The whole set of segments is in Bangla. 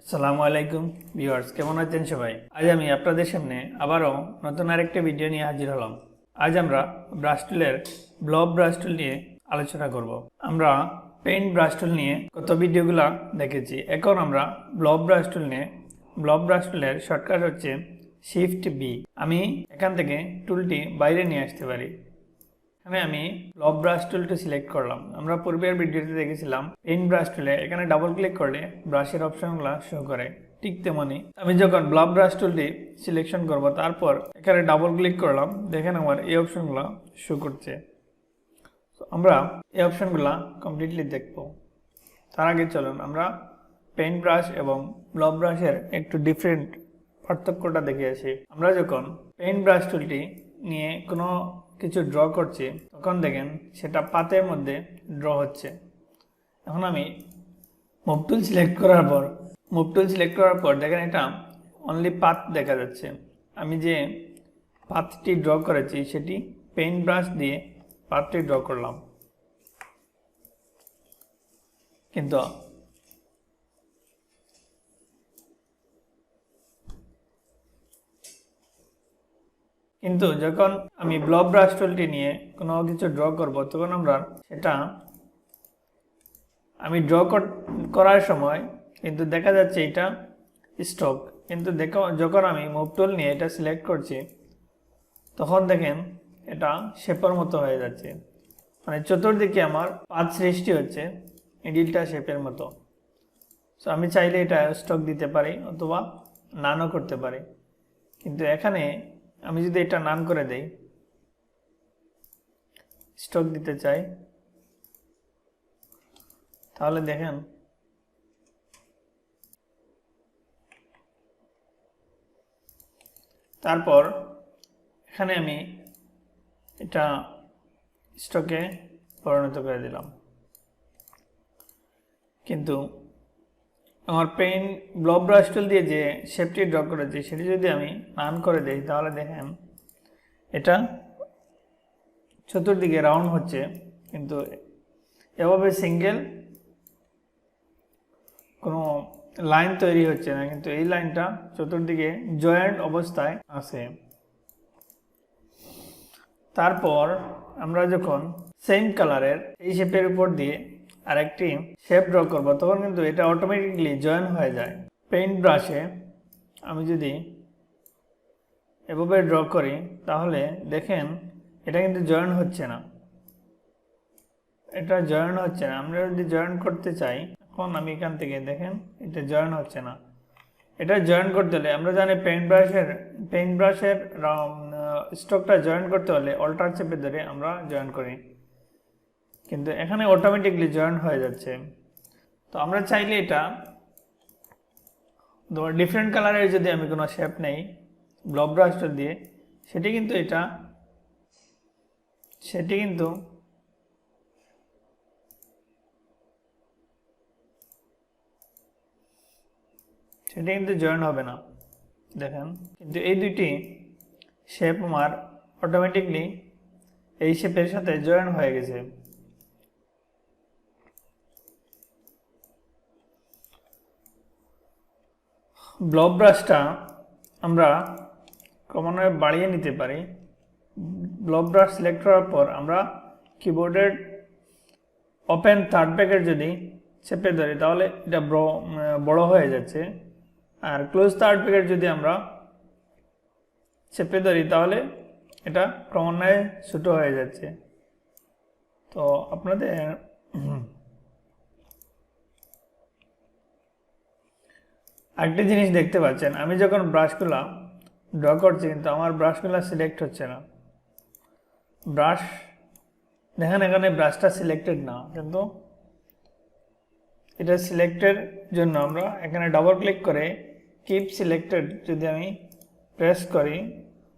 আসসালামু আলাইকুম ভিউয়ার্স, কেমন আছেন সবাই? আজ আমি আপনাদের সামনে আবারও নতুন আরেকটা ভিডিও নিয়ে হাজির হলাম। আজ আমরা ব্রাশ টুলের ব্লব ব্রাশ টুল নিয়ে আলোচনা করব। আমরা পেইন্ট ব্রাশ টুল নিয়ে কত ভিডিওগুলো দেখেছি। এখন আমরা ব্লব ব্রাশ টুল নিয়ে ব্লব ব্রাশ টুলের শর্টকাট হচ্ছে শিফট বি। আমি এখান থেকে টুলটি বাইরে নিয়ে আসতে পারি। এখানে আমি ব্লব ব্রাশ টুলটি সিলেক্ট করলাম। আমরা পূর্বের ভিডিওতে দেখেছিলাম পেইন্ট ব্রাশ টুলে এখানে ডাবল ক্লিক করলে ব্রাশের অপশনগুলো শো করে। ঠিক তেমনি আমি যখন ব্লব ব্রাশ টুলটি সিলেকশন করব, তারপর এখানে ডাবল ক্লিক করলাম, দেখেন আমার এই অপশনগুলো শো করছে। আমরা এই অপশনগুলো কমপ্লিটলি দেখব। তার আগে চলুন আমরা পেইন্ট ব্রাশ এবং ব্লব ব্রাশের একটু ডিফারেন্ট পার্থক্যটা দেখে আসি। আমরা যখন পেইন্ট ব্রাশ টুলটি নিয়ে কোনো কিছু ড্র করছি, তখন দেখেন সেটা পাতের মধ্যে ড্র হচ্ছে। এখন আমি মুভ টুল সিলেক্ট করার পর দেখেন এটা অনলি পাত দেখা যাচ্ছে। আমি যে পাতটি ড্র করেছি সেটি পেইন্ট ব্রাশ দিয়ে পাতটি ড্র করলাম, কিন্তু যখন আমি ব্লব ব্রাশ টুলটি নিয়ে কোনো কিছু ড্র করব, তখন আমরা সেটা আমি ড্র করার সময় কিন্তু দেখা যাচ্ছে এটা স্টক, কিন্তু যখন আমি মুভ টুল নিয়ে এটা সিলেক্ট করছি, তখন দেখেন এটা শেপের মতো হয়ে যাচ্ছে। মানে চতুর্দিকে আমার পাত সৃষ্টি হচ্ছে মিডিলটা শেপের মতো। সো আমি চাইলে এটা স্টক দিতে পারি অথবা নানও করতে পারি। কিন্তু এখানে আমি যদি এটা নান করে দেই, স্টক দিতে চাই, তাহলে দেখেন তারপর এখানে আমি এটা স্টকে পরিণত করে দিলাম। কিন্তু আমার ব্লব ব্রাশ টুল দিয়ে যে শেপটি ড্র করেছি সেটি যদি আমি নান করে দেই, তাহলে দেখেন এটা চতুর্দিকে রাউন্ড হচ্ছে, কিন্তু এভাবে সিঙ্গেল কোনো লাইন তৈরি হচ্ছে না, কিন্তু এই লাইনটা চতুর্দিকে জয়েন্ট অবস্থায় আছে। তারপর আমরা যখন সেম কালারের এই শেপের উপর দিয়ে আরেকটি শেপ ড্র করব, তখন কিন্তু এটা অটোমেটিকলি জয়েন হয়ে যায়। পেইন্ট ব্রাশে আমি যদি এভাবে ড্র করি, তাহলে দেখেন এটা কিন্তু জয়েন হচ্ছে না, আমরা যদি জয়েন করতে চাই, এখন আমি এখান থেকে দেখেন এটা জয়েন হচ্ছে না। এটা জয়েন করতে হলে আমরা জানি পেইন্ট ব্রাশের স্ট্রোকটা জয়েন করতে হলে অল্টার চেপে ধরে আমরা জয়েন করি, কিন্তু এখানে অটোমেটিকলি জয়েন হয়ে যাচ্ছে। তো আমরা চাইলে এটা ডিফারেন্ট কালারের যদি আমি কোনো শেপ নেই ব্লব ব্রাশটা দিয়ে, সেটি কিন্তু জয়েন হবে না, দেখেন। কিন্তু এই দুইটি শেপ আমার অটোমেটিকলি এই শেপের সাথে জয়েন হয়ে গেছে। ব্লব ব্রাশটা আমরা ক্রমান্বয়ে বাড়িয়ে নিতে পারি। ব্লব ব্রাশ সিলেক্ট করার পর আমরা কিবোর্ডের ওপেন থার্ড ব্র্যাকেট যদি চেপে ধরি, তাহলে এটা বড় হয়ে যাচ্ছে, আর ক্লোজ থার্ড ব্র্যাকেট যদি আমরা চেপে ধরি, তাহলে এটা ক্রমান্বয়ে ছোট হয়ে যাচ্ছে। তো আপনাদের আরেকটি জিনিস দেখতে পাচ্ছেন, আমি যখন ব্রাশগুলা ড্র করছি, কিন্তু আমার ব্রাশগুলা সিলেক্ট হচ্ছে না। দেখেন এখানে ব্রাশটা সিলেক্টেড না, কিন্তু এটা সিলেক্টের জন্য আমরা এখানে ডাবল ক্লিক করে কিপ সিলেক্টেড যদি আমি প্রেস করি,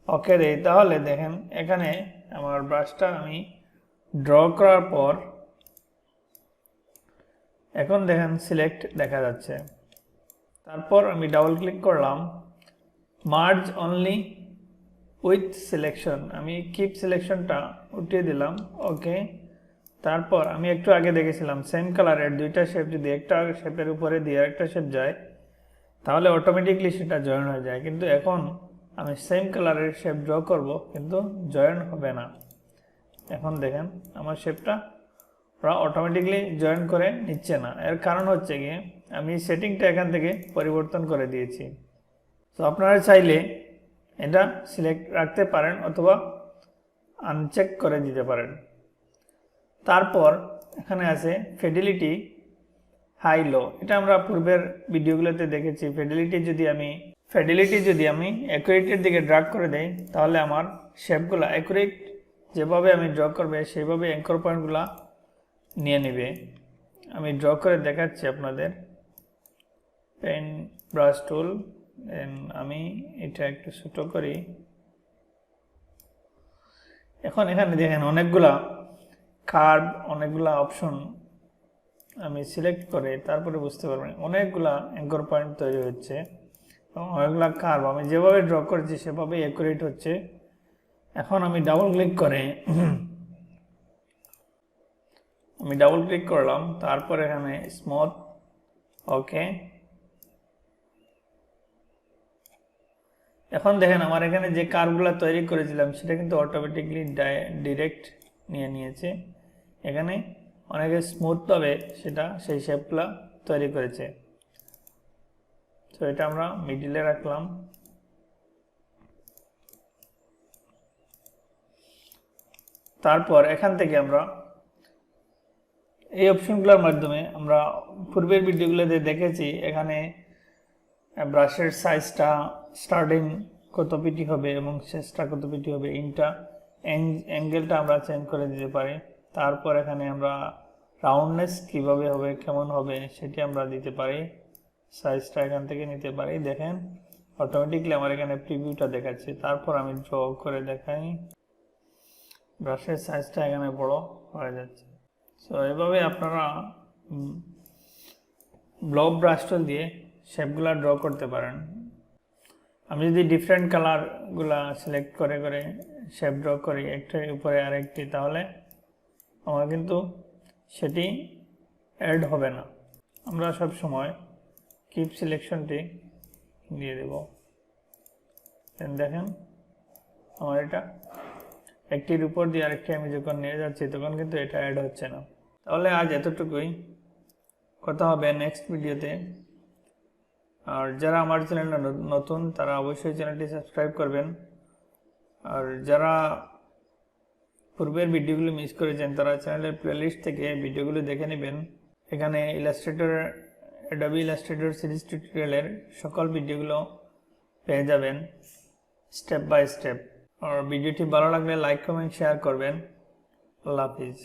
ওকে দেই, তাহলে দেখেন এখানে আমার ব্রাশটা আমি ড্র করার পর এখন দেখেন সিলেক্ট দেখা যাচ্ছে। তারপর আমি ডাবল ক্লিক করলাম, মার্জ অনলি উইথ সিলেকশন, আমি কিপ সিলেকশনটা উঠিয়ে দিলাম, ওকে। তারপর আমি একটু আগে দেখেছিলাম সেম কালারের দুইটা শেপ যদি একটা শেপের উপরে দিয়ে আরেকটা শেপ যায়, তাহলে অটোমেটিকলি সেটা জয়েন হয়ে যায়। কিন্তু এখন আমি সেম কালারের শেপ ড্র করব, কিন্তু জয়েন হবে না। এখন দেখেন আমার শেপটা ওরা অটোমেটিকলি জয়েন করে নিচ্ছে না। এর কারণ হচ্ছে গিয়ে আমি সেটিংটা এখান থেকে পরিবর্তন করে দিয়েছি। তো আপনারা চাইলে এটা সিলেক্ট রাখতে পারেন অথবা আনচেক করে দিতে পারেন। তারপর এখানে আছে ফিডেলিটি হাই লো। এটা আমরা পূর্বের ভিডিওগুলোতে দেখেছি। ফিডেলিটি যদি আমি অ্যাকুরেটের দিকে ড্র্যাগ করে দেই, তাহলে আমার শেপগুলো অ্যাকুরেট যেভাবে আমি ড্র করবে সেইভাবে অ্যাঙ্কর পয়েন্টগুলো নিয়ে নেবে। আমি ড্র করে দেখাচ্ছি আপনাদের। পেন ব্রাশ টুল, আমি এটা একটু ছোট করি। এখন এখানে দেখেন অনেকগুলা কার্ভ, অনেকগুলা অপশন আমি সিলেক্ট করে তারপরে বুঝতে পারবেন অনেকগুলা অ্যাঙ্কর পয়েন্ট তৈরি হচ্ছে এবং অনেকগুলা কার্ভ আমি যেভাবে ড্র করেছি সেভাবে অ্যাকুরেট হচ্ছে। এখন আমি ডাবল ক্লিক করলাম, তারপর এখানে স্মুথ, ওকে। এখন দেখেন আমার এখানে যে কার্ভগুলো তৈরি করেছিলাম সেটা কিন্তু অটোমেটিকলি ডিরেক্ট নিয়ে নিয়েছে। এখানে অনেকে স্মুথভাবে সেই শেপগুলো তৈরি করেছে। তো এটা আমরা মিডিলে রাখলাম। তারপর এখান থেকে আমরা এই অপশনগুলোর মাধ্যমে আমরা পূর্বের ভিডিওগুলোতে দেখেছি এখানে ব্রাশের সাইজটা স্টার্টিং কত পিটি হবে এবং শেষটা কত পিটি হবে, অ্যাঙ্গেলটা আমরা চেঞ্জ করে দিতে পারি। তারপর এখানে আমরা রাউন্ডনেস কিভাবে হবে, কেমন হবে সেটি আমরা দিতে পারি। সাইজটা এখান থেকে নিতে পারি। দেখেন অটোমেটিকলি আমার এখানে প্রিভিউটা দেখাচ্ছে। তারপর আমি ড্র করে দেখাই, ব্রাশের সাইজটা এখানে বড় হয়ে যাচ্ছে। সো এভাবে আপনারা ব্লব ব্রাশ টুল দিয়ে শেপগুলা ড্র করতে পারেন। আমি যদি ডিফারেন্ট কালারগুলা সিলেক্ট করে শেপ ড্র করি একটার উপরে আরেকটি, তাহলে আমার কিন্তু সেটি অ্যাড হবে না। আমরা সব সময় কিপ সিলেকশনটি দিয়ে দেব। দেখেন আমার এটা একটির উপর দিয়ে আরেকটি আমি যখন নিয়ে যাচ্ছি তখন কিন্তু এটা অ্যাড হচ্ছে না। তাহলে আজ এতটুকুই, কথা হবে নেক্সট ভিডিওতে। আর যারা আমার চ্যানেলে নতুন তারা অবশ্যই চ্যানেলটি সাবস্ক্রাইব করবেন। আর যারা পূর্বের ভিডিওগুলো মিস করেছেন তারা চ্যানেলের প্লেলিস্ট থেকে ভিডিওগুলো দেখে নেবেন। এখানে Adobe Illustrator সিরিজ টিউটোরিয়ালের সকল ভিডিওগুলো পেয়ে যাবেন স্টেপ বাই স্টেপ। আর ভিডিওটি ভালো লাগলে লাইক, কমেন্ট, শেয়ার করবেন। আল্লাহ হাফিজ।